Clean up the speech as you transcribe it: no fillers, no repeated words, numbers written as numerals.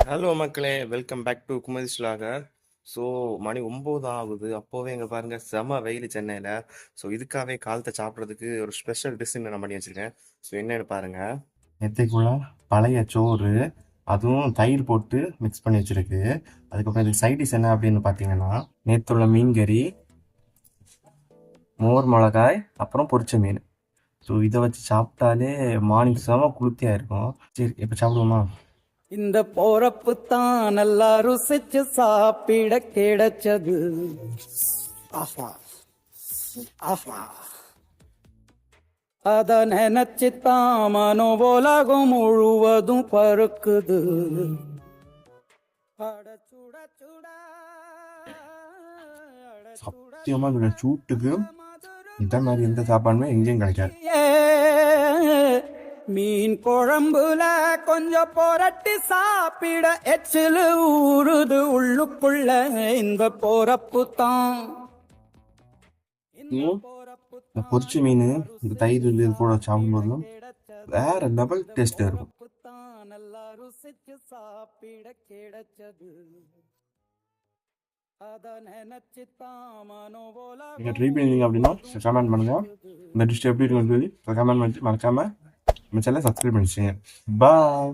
Hello மக்களே, welcome back to குமரிஸ் vlogger. So மணி 9 ஆகுது. அப்போவே இங்கே பாருங்க செம வெயில் சென்னையில். ஸோ இதுக்காகவே காலத்தை சாப்பிட்றதுக்கு ஒரு ஸ்பெஷல் டிஷ் நான் பண்ணி வச்சுருக்கேன். ஸோ என்னென்னு பாருங்க, நேற்றுக்குள்ள பழைய சோறு, அதுவும் தயிர் போட்டு மிக்ஸ் பண்ணி வச்சுருக்கு. அதுக்கப்புறம் இதுக்கு சைட் டிஷ் என்ன அப்படின்னு பார்த்தீங்கன்னா, நேற்றுள்ள மீன் கறி, மோர் மிளகாய், அப்புறம் பொரிச்ச மீன். ஸோ இதை வச்சு சாப்பிட்டாலே மார்னிங் செம குளிர்ச்சியாக இருக்கும். சரி, இப்போ சாப்பிடுவோமா? இந்த போறப்பு தான் நல்லா ருசிச்சு சாப்பிட கிடைச்சது. ஆஹா ஆஹா, அத நினைச்சுத்தான் மனோ உலகம் முழுவதும் பருக்குது. சத்தியமா இந்த சூட்டுக்கு இந்த மாதிரி எந்த சாப்பாடுமே எங்கேயும் கிடைக்காது. மீன் குழம்புல கொஞ்சம் புரட்டி சாப்பிட எச்சில் ஊறுது உள்ளுக்குள்ள. இந்த போறப்பு தான் இந்த பொரிச்ச மீன் இந்த தயிர் இது கூட சாப்பிடும்போது வேற லெவல் டேஸ்ட் இருக்கும். நல்லா ருசிச்சு சாப்பிட கிடைச்சது. நீங்க ட்ரை பண்ணீங்க அப்படின்னா கமெண்ட் பண்ணுங்க. இந்த டிஷ் எப்படி இருக்குன்னு சொல்லி கமெண்ட் பண்ணி மறக்காம நம்ம சேனலை சப்ஸ்கிரைப் பண்ணிச்சுங்க. பாய்.